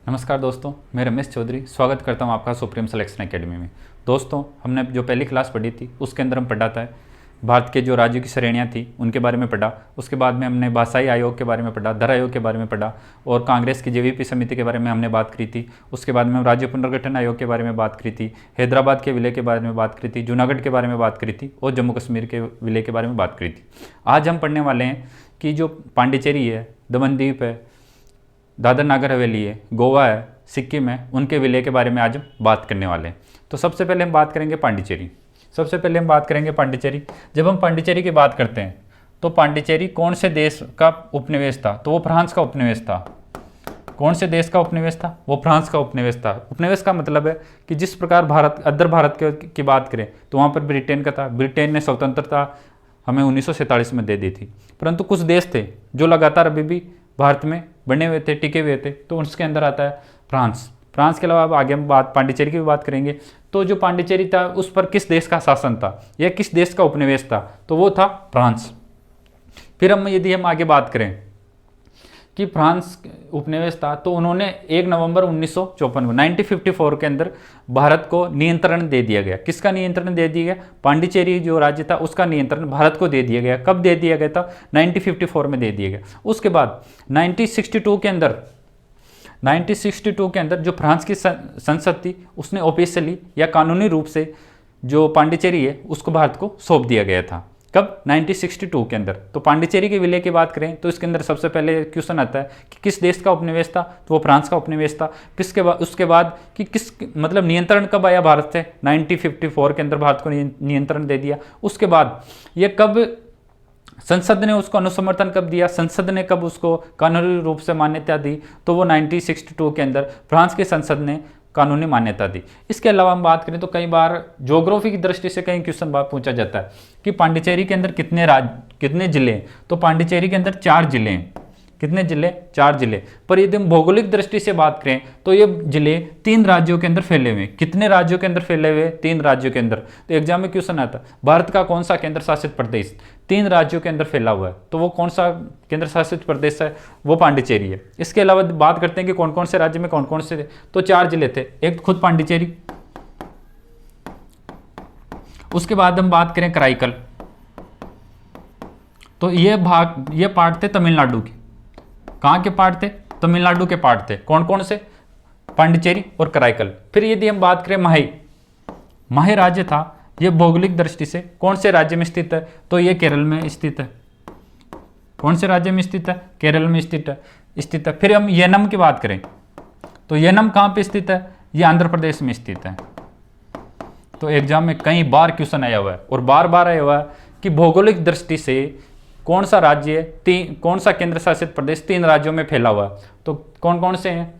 नमस्कार दोस्तों, मैं रमेश चौधरी स्वागत करता हूं आपका सुप्रीम सिलेक्शन एकेडमी में। दोस्तों, हमने जो पहली क्लास पढ़ी थी उसके अंदर हम पढ़ा था भारत के जो राज्यों की श्रेणियां थी उनके बारे में पढ़ा। उसके बाद में हमने भाषाई आयोग के बारे में पढ़ा, धर आयोग के बारे में पढ़ा और कांग्रेस की जेवीपी समिति के बारे में हमने बात करी थी। उसके बाद में हम राज्य पुनर्गठन आयोग के बारे में बात करी थी, हैदराबाद के विलय के बारे में बात करी थी, जूनागढ़ के बारे में बात करी थी और जम्मू कश्मीर के विलय के बारे में बात करी थी। आज हम पढ़ने वाले हैं कि जो पांडिचेरी है, दमनदीप है, दादर नागर हवेली है, गोवा है, सिक्किम है, उनके विलय के बारे में आज हम बात करने वाले हैं। तो सबसे पहले हम बात करेंगे पांडिचेरी। जब हम पांडिचेरी की बात करते हैं तो पांडिचेरी कौन से देश का उपनिवेश था? तो वो फ्रांस का उपनिवेश था। कौन से देश का उपनिवेश था? वो फ्रांस का उपनिवेश था। उपनिवेश का मतलब है कि जिस प्रकार भारत की बात करें तो वहाँ पर ब्रिटेन का था। ब्रिटेन ने स्वतंत्रता हमें 1947 में दे दी थी, परंतु कुछ देश थे जो लगातार अभी भी भारत में बने हुए थे, टिके हुए थे, तो उसके अंदर आता है फ्रांस के अलावा अब आगे हम पांडिचेरी की भी बात करेंगे। तो जो पांडिचेरी था उस पर किस देश का शासन था या किस देश का उपनिवेश था? तो वो था फ्रांस। फिर यदि हम आगे बात करें कि फ्रांस उपनिवेश था तो उन्होंने 1 नवंबर 1954 के अंदर भारत को नियंत्रण दे दिया गया। किसका नियंत्रण दे दिया गया? पांडिचेरी जो राज्य था उसका नियंत्रण भारत को दे दिया गया। कब दे दिया गया था? 1954 में दे दिया गया। उसके बाद 1962 के अंदर जो फ्रांस की संसद थी उसने ऑफिशियली या कानूनी रूप से जो पांडिचेरी है उसको भारत को सौंप दिया गया था। कब? 1962 के अंदर। तो पांडिचेरी के विलय की बात करें तो इसके अंदर सबसे पहले क्वेश्चन आता है कि किस देश का उपनिवेश था? तो वो फ्रांस का उपनिवेश था। उसके बाद कि किस मतलब नियंत्रण कब आया भारत से? 1954 के अंदर भारत को नियंत्रण दे दिया। उसके बाद ये कब संसद ने उसको अनुसमर्थन कब दिया? संसद ने कब उसको कानूनी रूप से मान्यता दी? तो वो 1962 के अंदर फ्रांस की संसद ने कानूनी मान्यता दी। इसके अलावा हम बात करें तो कई बार ज्योग्राफी की दृष्टि से कई क्वेश्चन पूछा जाता है कि पांडिचेरी के अंदर कितने जिले हैं? तो पांडिचेरी के अंदर 4 जिले हैं। कितने जिले? 4 जिले। पर यदि हम भौगोलिक दृष्टि से बात करें तो ये जिले 3 राज्यों के अंदर फैले हुए हैं। कितने राज्यों के अंदर फैले हुए? 3 राज्यों के अंदर। तो एग्जाम में क्वेश्चन आता है भारत का कौन सा केंद्र शासित प्रदेश 3 राज्यों के अंदर फैला हुआ है? तो वो कौन सा केंद्र शासित प्रदेश है? वो पांडिचेरी है। इसके अलावा बात करते हैं कि कौन कौन से राज्य में कौन कौन से थे। तो 4 जिले थे, एक खुद पांडिचेरी। उसके बाद हम बात करें कराईकल, तो ये पार्ट थे तमिलनाडु के। कहाँ के पार्ट थे? तमिलनाडु के पार्ट थे। कौन कौन से? पांडिचेरी और कराईकल। फिर यदि हम बात करें माहे राज्य था, यह भौगोलिक दृष्टि से कौन से राज्य में स्थित है? तो ये केरल में स्थित है। कौन से राज्य में स्थित है? केरल में स्थित है। फिर हम येनम की बात करें तो येनम कहाँ पे स्थित है? ये आंध्र प्रदेश में स्थित है। तो एग्जाम में कई बार क्वेश्चन आया हुआ है और बार बार आया हुआ है कि भौगोलिक दृष्टि से कौन सा राज्य कौन सा केंद्र शासित प्रदेश 3 राज्यों में फैला हुआ है? तो कौन कौन से हैं?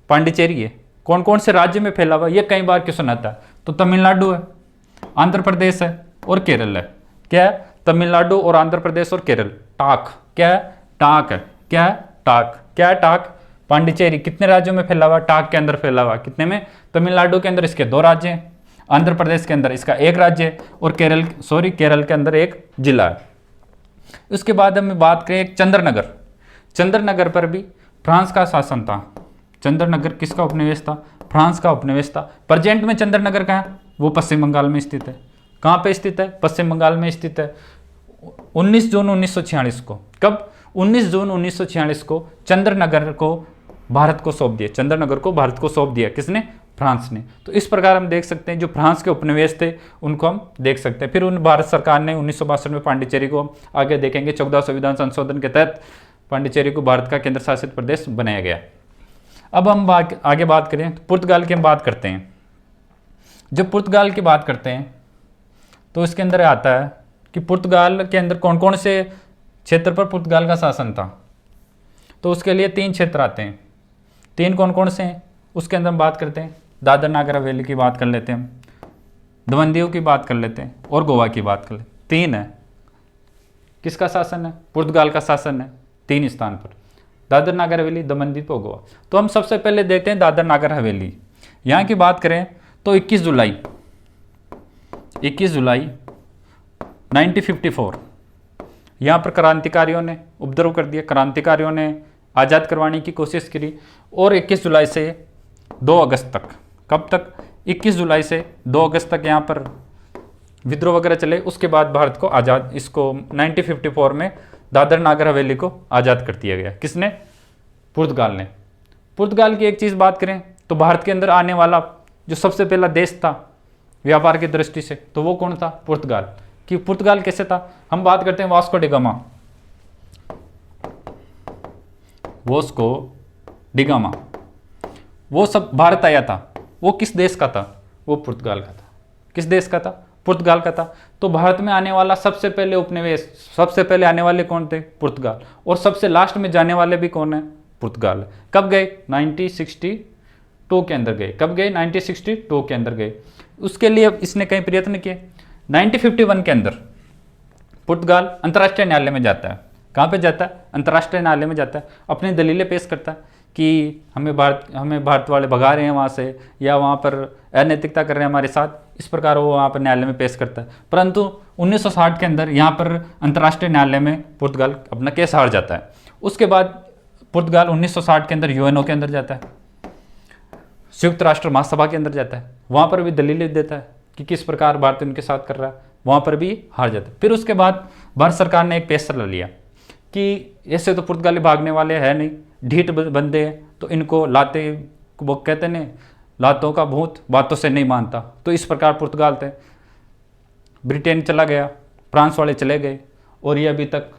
पांडिचेरी है। कौन कौन से राज्य में फैला हुआ है? ये कई बार क्वेश्चन आता है। तो तमिलनाडु है, आंध्र प्रदेश है और केरल है। क्या है? तमिलनाडु और आंध्र प्रदेश और केरल। टाक क्या है? टाक है। क्या है? टाक। क्या है? टाक। पांडिचेरी कितने राज्यों में फैला हुआ? टाक के अंदर फैला हुआ। कितने में? तमिलनाडु के अंदर इसके 2 राज्य हैं, आंध्र प्रदेश के अंदर इसका 1 राज्य है और केरल के अंदर 1 जिला है। उसके बाद हम बात करें चंद्रनगर पर भी फ्रांस का शासन था। चंद्रनगर किसका उपनिवेश था? फ्रांस का उपनिवेश था। प्रेजेंट में चंद्रनगर कहाँ है? वो पश्चिम बंगाल में स्थित है। कहाँ पे स्थित है? पश्चिम बंगाल में स्थित है। 19 जून 1946 को, कब? 19 जून 1946 को चंद्रनगर को भारत को सौंप दिया। किसने? फ्रांस ने। तो इस प्रकार हम देख सकते हैं जो फ्रांस के उपनिवेश थे उनको हम देख सकते हैं। फिर भारत सरकार ने 1962 में पांडिचेरी को, आगे देखेंगे 14 संविधान संशोधन के तहत पांडिचेरी को भारत का केंद्र शासित प्रदेश बनाया गया। अब हम आगे बात करें तो पुर्तगाल की हम बात करते हैं। जब पुर्तगाल की बात करते हैं तो इसके अंदर आता है कि पुर्तगाल के अंदर कौन कौन से क्षेत्र पर पुर्तगाल का शासन था? तो उसके लिए 3 क्षेत्र आते हैं। 3 कौन कौन से हैं? उसके अंदर हम बात करते हैं दादर नागर हवेली की बात कर लेते हैं, हम दमन-दीव की बात कर लेते हैं और गोवा की बात कर लेते हैं। 3 है। किसका शासन है? पुर्तगाल का शासन है 3 स्थान पर, दादर नागर हवेली, दमन-दीव और गोवा। तो हम सबसे पहले देखते हैं दादर नागर हवेली। यहाँ की बात करें तो 21 जुलाई 1954 यहाँ पर क्रांतिकारियों ने उपद्रव कर दिया। क्रांतिकारियों ने आज़ाद करवाने की कोशिश करी और 21 जुलाई से 2 अगस्त तक, कब तक, 21 जुलाई से 2 अगस्त तक यहाँ पर विद्रोह वगैरह चले। उसके बाद भारत को आज़ाद, इसको 1954 में दादर नागर हवेली को आज़ाद कर दिया गया। किसने? पुर्तगाल ने। पुर्तगाल की एक चीज़ बात करें तो भारत के अंदर आने वाला जो सबसे पहला देश था व्यापार की दृष्टि से, तो वो कौन था? पुर्तगाल। कि पुर्तगाल कैसे था? हम बात करते हैं वास्को डिगामा। वास्को डिगामा वो सब भारत आया था, वो किस देश का था? वो पुर्तगाल का था। किस देश का था? पुर्तगाल का था। तो भारत में आने वाला सबसे पहले उपनिवेश, सबसे पहले आने वाले कौन थे? पुर्तगाल। और सबसे लास्ट में जाने वाले भी कौन है? पुर्तगाल। कब गए? 1962 के अंदर गए। कब गए? 1962 के अंदर गए। उसके लिए इसने कई प्रयत्न किए। 1951 के अंदर पुर्तगाल अंतर्राष्ट्रीय न्यायालय में जाता है। कहाँ पे जाता है? अंतर्राष्ट्रीय न्यायालय में जाता है। अपनी दलीलें पेश करता है कि हमें भारत वाले भगा रहे हैं वहाँ से, या वहाँ पर अनैतिकता कर रहे हैं हमारे साथ। इस प्रकार वो वहाँ पर न्यायालय में पेश करता है। परंतु 1960 के अंदर यहाँ पर अंतर्राष्ट्रीय न्यायालय में पुर्तगाल अपना केस हार जाता है। उसके बाद पुर्तगाल 1960 के अंदर यूएनओ के अंदर जाता है, संयुक्त राष्ट्र महासभा के अंदर जाता है। वहाँ पर भी दलीलें देता है कि किस प्रकार भारत उनके साथ कर रहा है। वहाँ पर भी हार जाता है। फिर उसके बाद भारत सरकार ने एक फैसला लिया कि ऐसे तो पुर्तगाली भागने वाले हैं नहीं, ढीठ बंदे हैं, तो इनको लाते, वो कहते हैं लातों का भूत बातों से नहीं मानता। तो इस प्रकार पुर्तगाल थे, ब्रिटेन चला गया, फ्रांस वाले चले गए, और ये अभी तक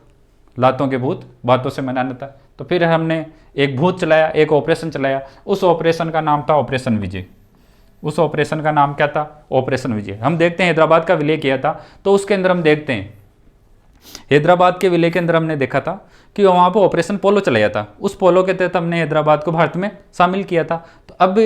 लातों के भूत बातों से मनाना था। तो फिर हमने एक भूत चलाया, एक ऑपरेशन चलाया। उस ऑपरेशन का नाम था ऑपरेशन विजय। उस ऑपरेशन का नाम क्या था? ऑपरेशन विजय। हम देखते हैं हैदराबाद का विलय किया था, तो उसके अंदर हम देखते हैं हैदराबाद के विलय के अंदर हमने देखा था कि वहाँ पर ऑपरेशन पोलो चलाया था। उस पोलो के तहत हमने हैदराबाद को भारत में शामिल किया था। तो अब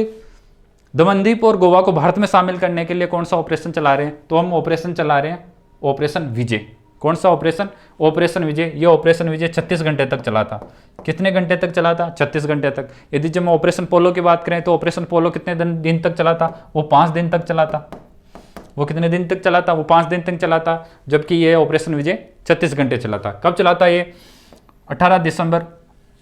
दमनदीप और गोवा को भारत में शामिल करने के लिए कौन सा ऑपरेशन चला रहे हैं? तो हम ऑपरेशन चला रहे हैं ऑपरेशन विजय। कौन सा ऑपरेशन? ऑपरेशन विजय। ये ऑपरेशन विजय 36 घंटे तक चला था। कितने घंटे तक चला था? 36 घंटे तक। यदि जब हम ऑपरेशन पोलो की बात करें तो ऑपरेशन पोलो कितने दिन तक चला था? वो 5 दिन तक चला था। वो कितने दिन तक चला था? वो 5 दिन तक चला था। जबकि ये ऑपरेशन विजय 36 घंटे चला था। कब चला था ये? 18 दिसंबर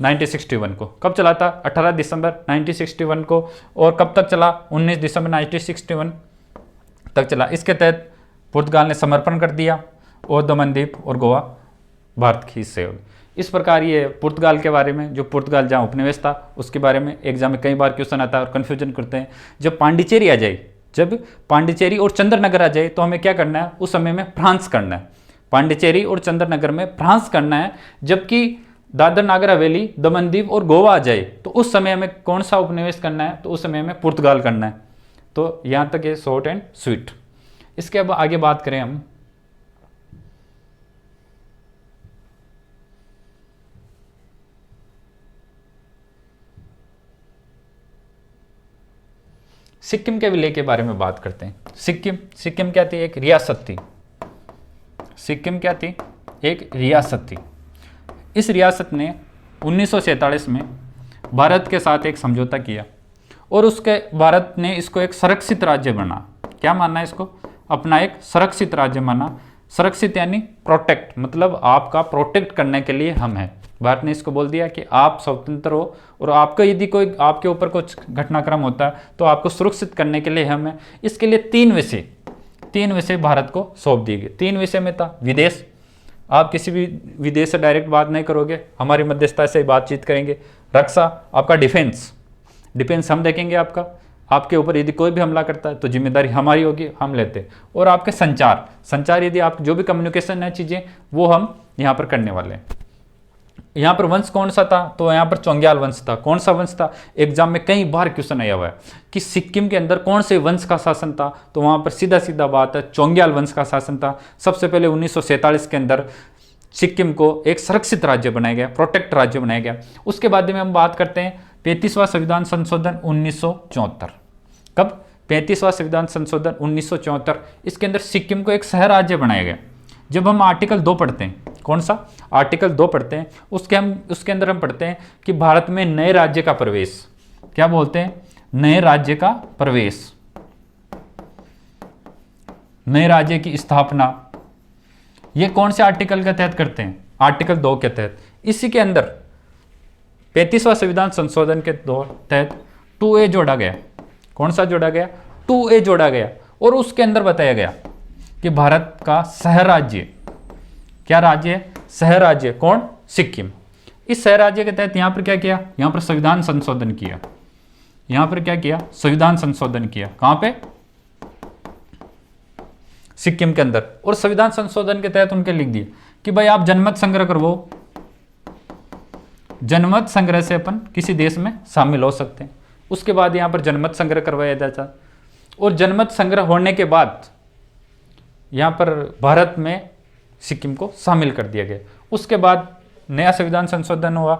1961 को। कब चला था? 18 दिसंबर 1961 को। और कब तक चला? 19 दिसंबर 1961 तक चला। इसके तहत पुर्तगाल ने समर्पण कर दिया और दमनदीप और गोवा भारत के हिस्से हो गए। इस प्रकार ये पुर्तगाल के बारे में, जो पुर्तगाल जहाँ उपनिवेश था उसके बारे में एग्जाम में कई बार क्वेश्चन आता है और कन्फ्यूजन करते हैं। जब पांडिचेरी आ जाए, जब पांडिचेरी और चंद्रनगर आ जाए तो हमें क्या करना है? उस समय में फ्रांस करना है। पांडिचेरी और चंद्रनगर में फ्रांस करना है। जबकि दादर नागर हवेली, दमनदीप और गोवा आ जाए तो उस समय हमें कौन सा उपनिवेश करना है? तो उस समय में पुर्तगाल करना है। तो यहाँ तक ये शॉर्ट एंड स्वीट। इसके अब आगे बात करें हम सिक्किम के विलय के बारे में बात करते हैं। सिक्किम क्या थी? एक रियासत थी। सिक्किम क्या थी? एक रियासत थी। इस रियासत ने 1947 में भारत के साथ एक समझौता किया और उसके भारत ने इसको एक संरक्षित राज्य बना। क्या माना इसको? अपना एक संरक्षित राज्य माना। संरक्षित यानी प्रोटेक्ट, मतलब आपका प्रोटेक्ट करने के लिए हम हैं। भारत ने इसको बोल दिया कि आप स्वतंत्र हो और आपको यदि कोई आपके ऊपर कुछ घटनाक्रम होता है तो आपको सुरक्षित करने के लिए हम हैं। इसके लिए 3 विषय भारत को सौंप दिए गए। 3 विषय में था विदेश, आप किसी भी विदेश से डायरेक्ट बात नहीं करोगे, हमारी मध्यस्थता से बातचीत करेंगे। रक्षा, आपका डिफेंस हम देखेंगे आपके ऊपर यदि कोई भी हमला करता है तो जिम्मेदारी हमारी होगी, हम लेते हैं। और आपके संचार यदि आप जो भी कम्युनिकेशन है चीज़ें वो हम यहाँ पर करने वाले हैं। यहाँ पर वंश कौन सा था? तो यहाँ पर चोंग्याल वंश था। कौन सा वंश था? एग्जाम में कई बार क्वेश्चन आया हुआ है कि सिक्किम के अंदर कौन से वंश का शासन था? तो वहाँ पर सीधा बात है, चोंग्याल वंश का शासन था। सबसे पहले 1947 के अंदर सिक्किम को एक सुरक्षित राज्य बनाया गया, प्रोटेक्ट राज्य बनाया गया। उसके बाद में हम बात करते हैं 35वां संविधान संशोधन 1974। कब? 35वां संविधान संशोधन 1974। इसके अंदर सिक्किम को एक शहर राज्य बनाया गया। जब हम आर्टिकल 2 पढ़ते हैं, कौन सा? आर्टिकल 2 पढ़ते हैं, उसके अंदर हम पढ़ते हैं कि भारत में नए राज्य का प्रवेश, क्या बोलते हैं? नए राज्य का प्रवेश, नए राज्य की स्थापना। ये कौन से आर्टिकल के तहत करते हैं? आर्टिकल 2 के तहत। इसी के अंदर 35वां संविधान संशोधन के तहत 2A जोड़ा गया। कौन सा जोड़ा गया? 2A जोड़ा गया, और उसके अंदर बताया गया कि भारत का सह राज्य, क्या राज्य है? सह राज्य। कौन? सिक्किम। इस सह राज्य के तहत यहां पर क्या किया? यहां पर संविधान संशोधन किया। यहां पर क्या किया? संविधान संशोधन किया। कहां पे? सिक्किम के अंदर। और संविधान संशोधन के तहत उनके लिख दिए कि भाई आप जनमत संग्रह करवाओ, जनमत संग्रह से अपन किसी देश में शामिल हो सकते हैं। उसके बाद यहां पर जनमत संग्रह करवाया जाता, और जनमत संग्रह होने के बाद यहां पर भारत में सिक्किम को शामिल कर दिया गया। उसके बाद नया संविधान संशोधन हुआ,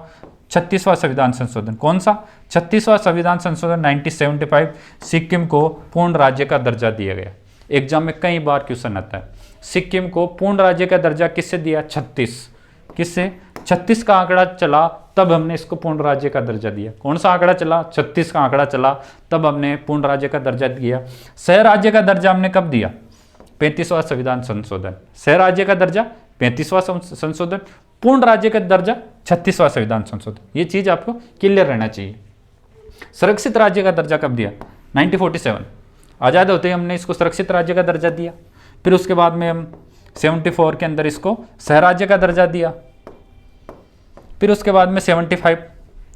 36वां संविधान संशोधन। कौन सा? 36वां संविधान संशोधन 1975। सिक्किम को पूर्ण राज्य का दर्जा दिया गया। एग्जाम में कई बार क्वेश्चन आता है, सिक्किम को पूर्ण राज्य का दर्जा किससे दिया? 36। किससे? 36 का आंकड़ा चला तब हमने इसको पूर्ण राज्य का दर्जा दिया। कौन सा आंकड़ा चला? 36 का आंकड़ा चला तब हमने पूर्ण राज्य का दर्जा दिया। सह राज्य का दर्जा हमने कब दिया? 35वां संविधान संशोधन। सह राज्य का दर्जा 35वां संशोधन, पूर्ण राज्य का दर्जा 36वां संविधान संशोधन। ये चीज आपको क्लियर रहना चाहिए। सुरक्षित राज्य का दर्जा कब दिया? 1947। आज़ाद होते ही हमने इसको सुरक्षित राज्य का दर्जा दिया। फिर उसके बाद में हम 74 के अंदर इसको सह राज्य का दर्जा दिया। फिर उसके बाद में 75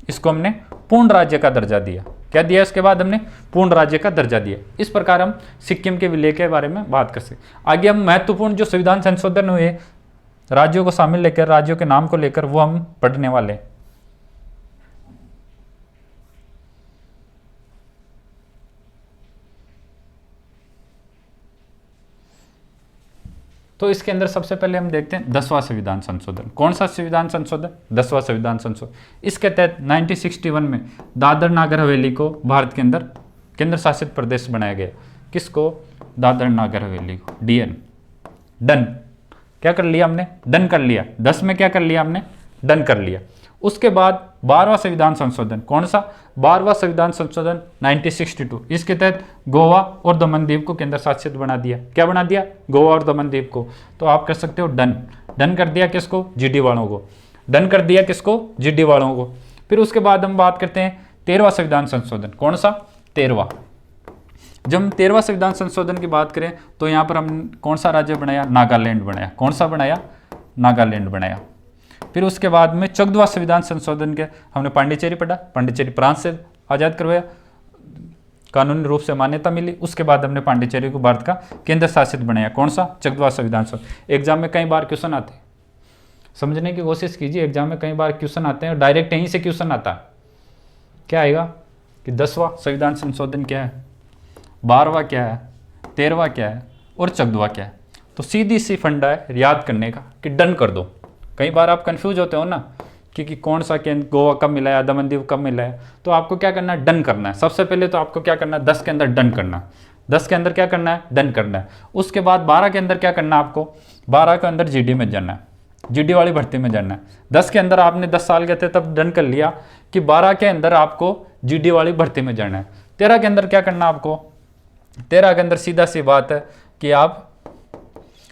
इसको हमने पूर्ण राज्य का दर्जा दिया। क्या दिया? इसके बाद हमने पूर्ण राज्य का दर्जा दिया। इस प्रकार हम सिक्किम के विलय के बारे में बात कर सकते। आगे हम महत्वपूर्ण जो संविधान संशोधन हुए राज्यों को शामिल लेकर, राज्यों के नाम को लेकर, वो हम पढ़ने वाले हैं। तो इसके अंदर सबसे पहले हम देखते हैं 10वां संविधान संशोधन। कौन सा संविधान संशोधन? 10वां संविधान संशोधन। इसके तहत 1961 में दादर नागर हवेली को भारत के अंदर केंद्र शासित प्रदेश बनाया गया। किसको? दादर नागर हवेली को। DN, done. क्या कर लिया हमने? डन कर लिया। 10 में क्या कर लिया हमने? डन कर लिया। उसके बाद 12वां संविधान संशोधन। कौन सा? 12वां संविधान संशोधन 1962। इसके तहत गोवा और दमन दीव को केंद्र शासित बना दिया। क्या बना दिया? गोवा और दमन दीव को। तो आप कर सकते हो डन। डन कर दिया किसको? GD वालों को। डन कर दिया किसको? GD वालों को। फिर उसके बाद हम बात करते हैं 13वां संविधान संशोधन। कौन सा? 13वां। जब हम 13वां संविधान संशोधन की बात करें तो यहाँ पर हम कौन सा राज्य बनाया? नागालैंड बनाया। कौन सा बनाया? नागालैंड बनाया। फिर उसके बाद में 14वां संविधान संशोधन के हमने पांडिचेरी पढ़ा। पांडिचेरी फ्रांस से आज़ाद करवाया, कानूनी रूप से मान्यता मिली। उसके बाद हमने पांडिचेरी को भारत का केंद्र शासित बनाया। कौन सा? 14वां संविधान संशोधन। एग्जाम में कई बार क्वेश्चन आते हैं, समझने की कोशिश कीजिए। एग्जाम में कई बार क्वेश्चन आते हैं और डायरेक्ट यहीं से क्वेश्चन आता है। क्या आएगा कि 10वां संविधान संशोधन क्या है, 12वां क्या है, 13वां क्या है और 14वां क्या है। तो सीधी सी फंडा है याद करने का कि डन कर दो। कई बार आप कंफ्यूज होते हो ना कि कौन सा केंद्र, गोवा कब मिला है, दमन दीव कब मिला है। तो आपको क्या करना है? डन करना है। सबसे पहले तो आपको क्या करना है? 10 के अंदर डन करना है। 10 के अंदर क्या करना है? डन करना है। उसके बाद 12 के अंदर क्या करना है आपको? 12 के अंदर GD में जाना है, GD वाली भर्ती में जाना है। 10 के अंदर आपने 10 साल के थे तब डन कर लिया कि 12 के अंदर आपको GD वाली भर्ती में जाना है। 13 के अंदर क्या करना आपको? 13 के अंदर सीधा सी बात है कि आप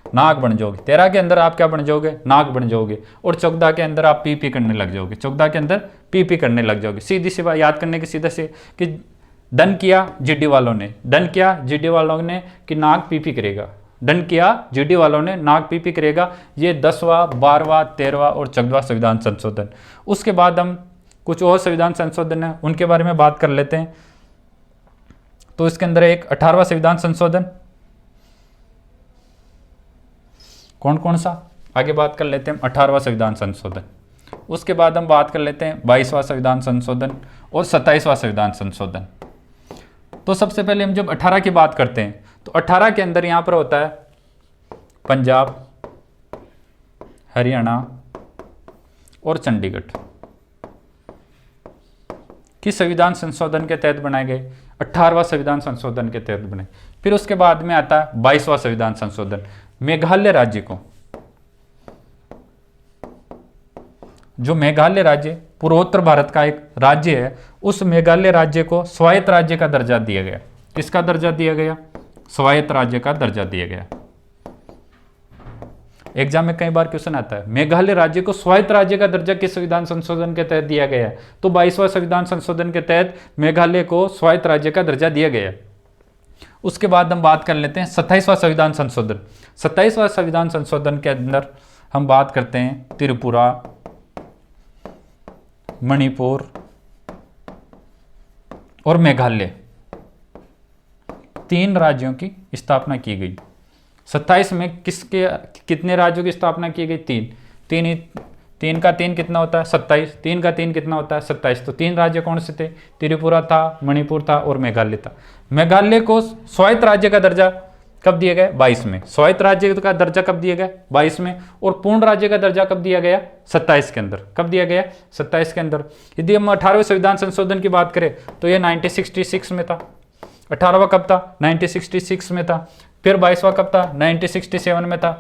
नाग बन जाओगे। 13 के अंदर आप क्या बन जाओगे? नाग बन जाओगे। और 14 के अंदर आप PP करने लग जाओगे। 14 के अंदर PP करने लग जाओगे। सीधी सी बात याद करने की, सीधा से कि डन किया GD वालों ने, डन किया GD वालों ने कि नाग PP करेगा, डन किया GD वालों ने नाग PP करेगा। ये 10वां, 12वां, 13वां और 14वां संविधान संशोधन। उसके बाद हम कुछ और संविधान संशोधन है उनके बारे में बात कर लेते हैं। तो इसके अंदर एक 18वां संविधान संशोधन। कौन कौन सा? आगे बात कर लेते हैं 18वां संविधान संशोधन। उसके बाद हम बात कर लेते हैं 22वां संविधान संशोधन और 27वां संविधान संशोधन। तो सबसे पहले हम जब 18 की बात करते हैं तो 18 के अंदर यहां पर होता है पंजाब, हरियाणा और चंडीगढ़ की संविधान संशोधन के तहत बनाए गए। 18वां संविधान संशोधन के तहत बने। फिर उसके बाद में आता है 22वां संविधान संशोधन। मेघालय राज्य को, जो मेघालय राज्य पूर्वोत्तर भारत का एक राज्य है, उस मेघालय राज्य को स्वायत्त राज्य का दर्जा दिया गया। किसका दर्जा दिया गया? स्वायत्त राज्य का दर्जा दिया गया। एग्जाम में कई बार क्वेश्चन आता है, मेघालय राज्य को स्वायत्त राज्य का दर्जा किस संविधान संशोधन के तहत दिया गया है? तो 22वां संविधान संशोधन के तहत मेघालय को स्वायत्त राज्य का दर्जा दिया गया है। उसके बाद हम बात कर लेते हैं 27वां संविधान संशोधन। 27वां संविधान संशोधन के अंदर हम बात करते हैं त्रिपुरा, मणिपुर और मेघालय, 3 राज्यों की स्थापना की गई। 27 में कितने राज्यों की स्थापना की गई? 3। 3 का 3 कितना होता है? 27। 3 का 3 कितना होता है? 27। तो 3 राज्य कौन से थे? त्रिपुरा था, मणिपुर था और मेघालय था। मेघालय को स्वायत्त राज्य का दर्जा कब दिया गया? 22 में। स्वायत्त राज्य का दर्जा कब दिया गया? 22 में। और पूर्ण राज्य का दर्जा कब दिया गया? 27 के अंदर। कब दिया गया? 27 के अंदर। यदि हम 18वें संविधान संशोधन की बात करें तो ये 1966 में था। 18वां कब था? 1966 में था। फिर 22वां कब था? 1967 में था।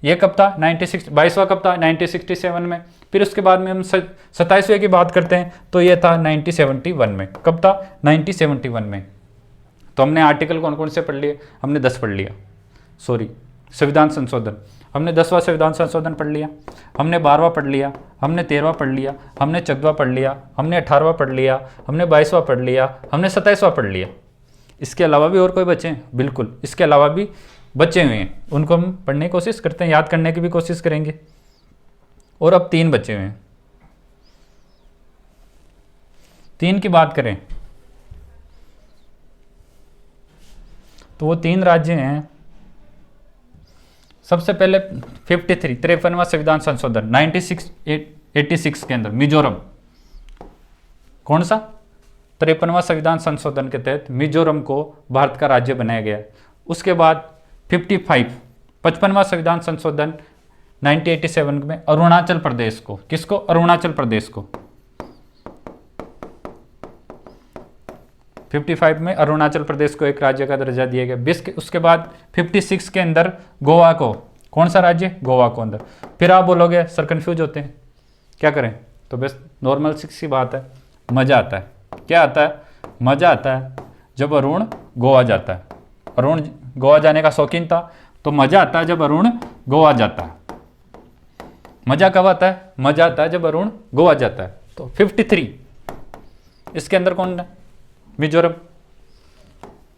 ये कब था? 22वां कब था? 1967 में। फिर उसके बाद में हम 27वें की बात करते हैं तो ये था 1971 में। कब था? 1971 में। तो हमने आर्टिकल कौन कौन से पढ़ लिए? हमने 10 पढ़ लिया। सॉरी, संविधान संशोधन हमने 10वां संविधान संशोधन पढ़ लिया, हमने 12वां पढ़ लिया, हमने 13वां पढ़ लिया, हमने 14वां पढ़ लिया, हमने 18वां पढ़ लिया, हमने 22वां पढ़ लिया, हमने 27वां पढ़ लिया। इसके अलावा भी और कोई बचे हैं? बिल्कुल, इसके अलावा भी बचे हुए हैं, उनको हम पढ़ने की कोशिश करते हैं, याद करने की भी कोशिश करेंगे। और अब 3 बचे हुए हैं। 3 की बात करें तो वो 3 राज्य हैं। सबसे पहले 53वां संविधान संशोधन 1986 के अंदर मिजोरम, कौन सा? 53वां संविधान संशोधन के तहत मिजोरम को भारत का राज्य बनाया गया। उसके बाद 55वां संविधान संशोधन 1987 में अरुणाचल प्रदेश को, किसको? अरुणाचल प्रदेश को। 55 में अरुणाचल प्रदेश को एक राज्य का दर्जा दिया गया। उसके बाद 56 के अंदर गोवा को, कौन सा राज्य? गोवा को अंदर। फिर आप बोलोगे सर कंफ्यूज होते हैं, क्या करें? तो बस नॉर्मल सी बात है, मजा आता है। क्या आता है? मजा आता है जब अरुण गोवा जाता है। अरुण गोवा जाने का शौकीन था तो मजा आता है जब अरुण गोवा जाता है। मजा कब आता है? मजा आता है जब अरुण गोवा जाता है। तो 53 इसके अंदर कौन है? मिजोरम।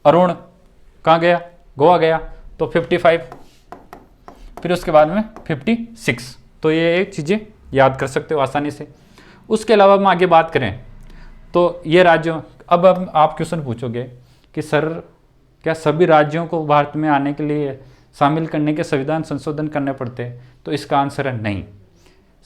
अरुण कहाँ गया? गोवा गया। तो 55। फिर उसके बाद में 56। तो ये एक चीज़ें याद कर सकते हो आसानी से। उसके अलावा हम आगे बात करें तो ये राज्यों, अब आप क्वेश्चन पूछोगे कि सर क्या सभी राज्यों को भारत में आने के लिए शामिल करने के संविधान संशोधन करने पड़ते हैं? तो इसका आंसर है नहीं,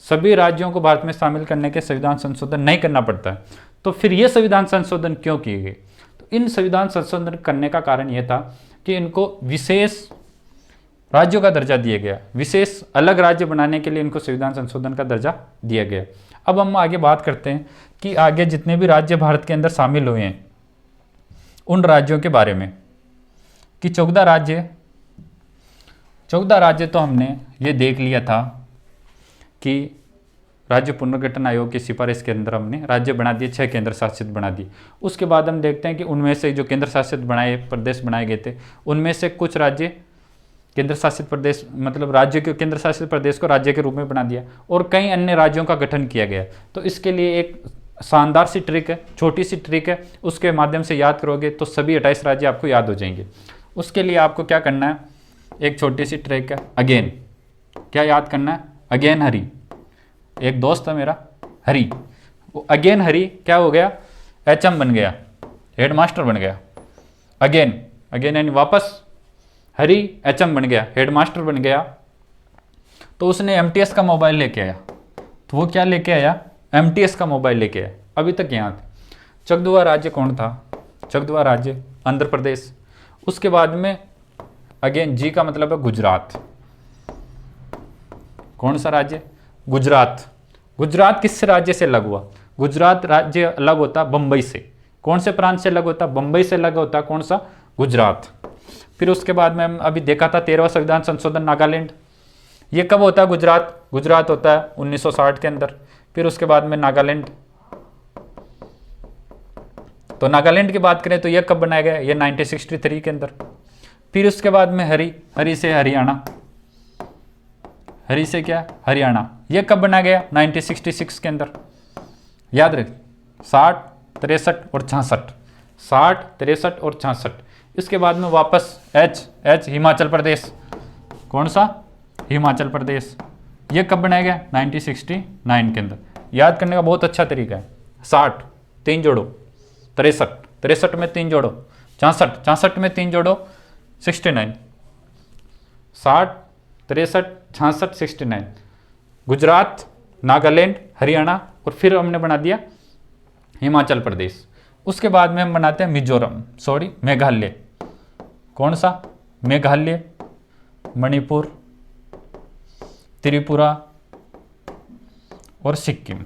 सभी राज्यों को भारत में शामिल करने के संविधान संशोधन नहीं करना पड़ता है। तो फिर ये संविधान संशोधन क्यों किए गए? तो इन संविधान संशोधन करने का कारण यह था कि इनको विशेष राज्यों का दर्जा दिया गया, विशेष अलग राज्य बनाने के लिए इनको संविधान संशोधन का दर्जा दिया गया। अब हम आगे बात करते हैं कि आगे जितने भी राज्य भारत के अंदर शामिल हुए हैं उन राज्यों के बारे में, कि 14 राज्य तो हमने ये देख लिया था कि राज्य पुनर्गठन आयोग की सिफारिश के अंदर हमने राज्य बना दिए, 6 केंद्र शासित बना दिए। उसके बाद हम देखते हैं कि उनमें से जो केंद्र शासित प्रदेश बनाए गए थे उनमें से कुछ राज्य केंद्र शासित प्रदेश, मतलब राज्य के केंद्र शासित प्रदेश को राज्य के रूप में बना दिया और कई अन्य राज्यों का गठन किया गया। तो इसके लिए एक शानदार सी ट्रिक है, छोटी सी ट्रिक है, उसके माध्यम से याद करोगे तो सभी 28 राज्य आपको याद हो जाएंगे। उसके लिए आपको क्या करना है, एक छोटी सी ट्रिक है, अगेन। क्या याद करना है? अगेन हरी। एक दोस्त है मेरा हरी, वो अगेन हरी क्या हो गया? HM बन गया, हेडमास्टर बन गया। अगेन यानी वापस, हरी HM बन गया, हेडमास्टर बन गया। तो उसने MTS का मोबाइल लेके आया। तो वो क्या लेके आया? MTS का मोबाइल लेके आया। अभी तक यहाँ थे। चकदुआ राज्य कौन था? चकदुआ राज्य आंध्र प्रदेश। उसके बाद में अगेन जी का मतलब है गुजरात। कौन सा राज्य? गुजरात। गुजरात किस राज्य से अलग हुआ? गुजरात राज्य अलग होता बंबई से। कौन से प्रांत से अलग होता? बंबई से अलग होता। कौन सा? गुजरात। फिर उसके बाद में हम अभी देखा था 13वां संविधान संशोधन, नागालैंड। ये कब होता है? गुजरात होता है 1960 के अंदर। फिर उसके बाद में नागालैंड। तो नागालैंड की बात करें तो ये कब बनाया गया? ये 1963 के अंदर। फिर उसके बाद में हरी से हरियाणा। हरी से क्या, हरियाणा। ये कब बना गया, 1966 के अंदर। याद रख, 60, 63 और 66, 60, 63 और 66। इसके बाद में वापस एच हिमाचल प्रदेश। कौन सा, हिमाचल प्रदेश। ये कब बनाया गया, 1969 के अंदर। याद करने का बहुत अच्छा तरीका है। 60 3 जोड़ो, 63 में 3 जोड़ो, 64 में 3 जोड़ो, 69। 60, 63, 66, 69। गुजरात, नागालैंड, हरियाणा और फिर हमने बना दिया हिमाचल प्रदेश। उसके बाद में हम बनाते हैं मिजोरम, मेघालय। कौन सा, मेघालय, मणिपुर, त्रिपुरा और सिक्किम।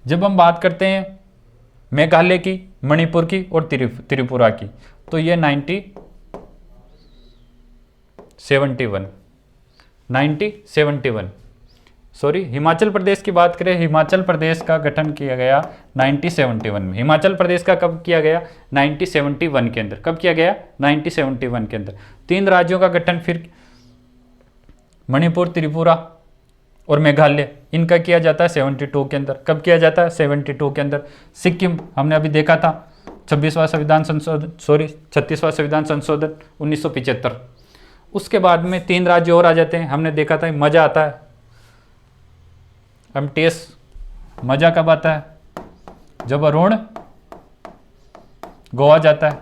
जब हम बात करते हैं मेघालय की, मणिपुर की और त्रिपुरा की, तो ये 1971 हिमाचल प्रदेश की बात करें, हिमाचल प्रदेश का गठन किया गया 1971 में। हिमाचल प्रदेश का कब किया गया, 1971 के अंदर। कब किया गया, 1971 के अंदर। 3 राज्यों का गठन फिर मणिपुर, त्रिपुरा और मेघालय, इनका किया जाता है 72 के अंदर। कब किया जाता है, 72 के अंदर। सिक्किम हमने अभी देखा था, 36वां संविधान संशोधन 1975। उसके बाद में 3 राज्य और आ जाते हैं। हमने देखा था, मजा आता है, MTS मजा कब आता है, जब अरुण गोवा जाता है।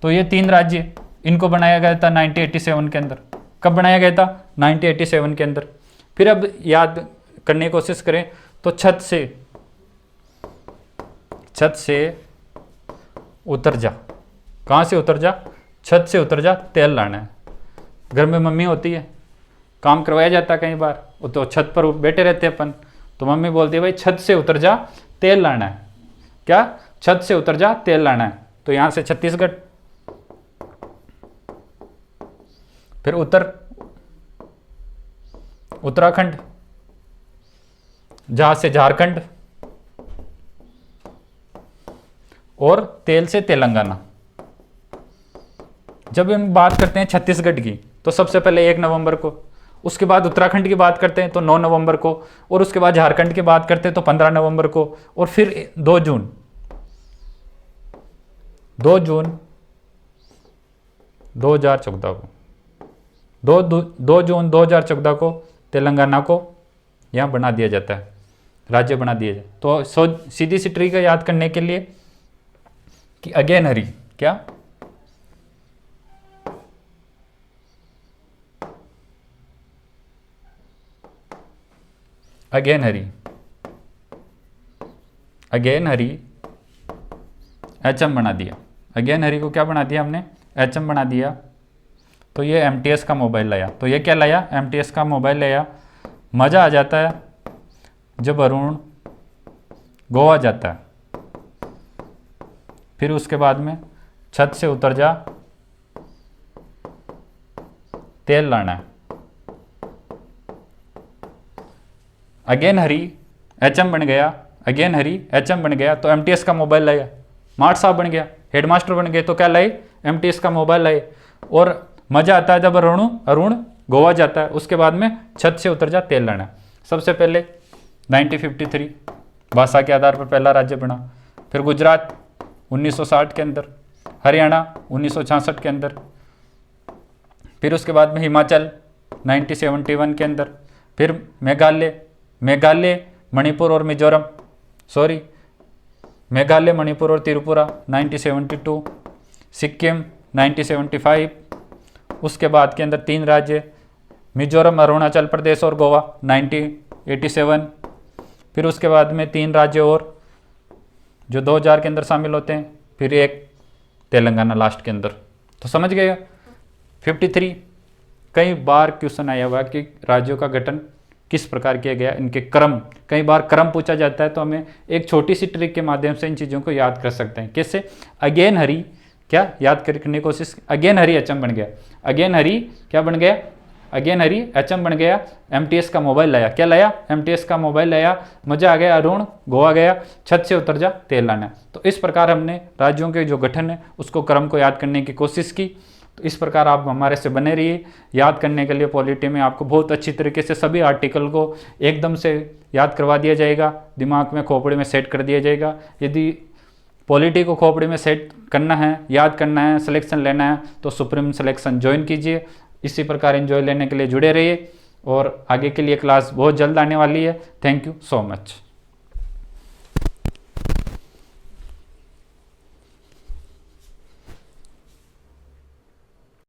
तो ये 3 राज्य, इनको बनाया गया था 1987 के अंदर। कब बनाया गया था, 1987 के अंदर। फिर अब याद करने की कोशिश करें तो छत से उतर जा। कहाँ से उतर जा, छत से उतर जा, तेल लाना है। घर में मम्मी होती है, काम करवाया जाता है कई बार, वो तो छत पर बैठे रहते हैं अपन, तो मम्मी बोलती है भाई छत से उतर जा, तेल लाना है। क्या, छत से उतर जा, तेल लाना है। तो यहाँ से छत्तीसगढ़, फिर उत्तराखंड, जहां से झारखंड और तेल से तेलंगाना। जब हम बात करते हैं छत्तीसगढ़ की, तो सबसे पहले 1 नवंबर को, उसके बाद उत्तराखंड की बात करते हैं तो 9 नवंबर को, और उसके बाद झारखंड की बात करते हैं तो 15 नवंबर को, और फिर 2 जून 2014 को, 2 जून 2014 को तेलंगाना को यहाँ बना दिया जाता है, राज्य बना दिया जाए। तो सीधी सी ट्रिक है याद करने के लिए कि अगेन हरी, क्या, अगेन हरी एचएम बना दिया। अगेन हरी को क्या बना दिया हमने, एचएम बना दिया। तो ये MTS का मोबाइल लाया। तो ये क्या लाया, MTS का मोबाइल लाया। मज़ा आ जाता है जब अरुण गोवा जाता है। फिर उसके बाद में छत से उतर जा, तेल लाना है। अगेन हरी एचएम बन गया, अगेन हरी एचएम बन गया। तो MTS का मोबाइल लाया, मार्ट साहब बन गया, हेडमास्टर बन गए। तो क्या लाए, MTS का मोबाइल लाए। और मज़ा आता है जब अरुण गोवा जाता है। उसके बाद में छत से उतर जा, तेल लाना। सबसे पहले 1953 भाषा के आधार पर पहला राज्य बना। फिर गुजरात 1960 के अंदर, हरियाणा 1966 के अंदर, फिर उसके बाद में हिमाचल 1971 के अंदर, फिर मेघालय, मणिपुर और मिजोरम, मेघालय, मणिपुर और त्रिपुरा 1972, सिक्किम 1975, उसके बाद के अंदर 3 राज्य मिजोरम, अरुणाचल प्रदेश और गोवा 1987, फिर उसके बाद में 3 राज्य और जो 2000 के अंदर शामिल होते हैं, फिर एक तेलंगाना लास्ट के अंदर। तो समझ गए 53। कई बार क्वेश्चन आया हुआ कि राज्यों का गठन किस प्रकार किया गया, इनके क्रम, कई बार क्रम पूछा जाता है। तो हमें एक छोटी सी ट्रिक के माध्यम से इन चीज़ों को याद कर सकते हैं। कैसे, अगेन हरी, क्या याद करने की कोशिश, अगेन हरी एचएम बन गया। अगेन हरी क्या बन गया, अगेन हरी एचएम बन गया। MTS का मोबाइल लाया, क्या लाया, MTS का मोबाइल लाया। मजा आ गया, अरुण गोवा गया, छत से उतर जा, तेल लाना। तो इस प्रकार हमने राज्यों के जो गठन है उसको क्रम को याद करने की कोशिश की। तो इस प्रकार आप हमारे से बने रहिए। याद करने के लिए पॉलिटी में आपको बहुत अच्छी तरीके से सभी आर्टिकल को एकदम से याद करवा दिया जाएगा, दिमाग में खोपड़ी में सेट कर दिया जाएगा। यदि पॉलिटी को खोपड़ी में सेट करना है, याद करना है, सिलेक्शन लेना है तो सुप्रीम सिलेक्शन ज्वाइन कीजिए। इसी प्रकार एंजॉय लेने के लिए जुड़े रहिए और आगे के लिए क्लास बहुत जल्द आने वाली है। Thank you so much.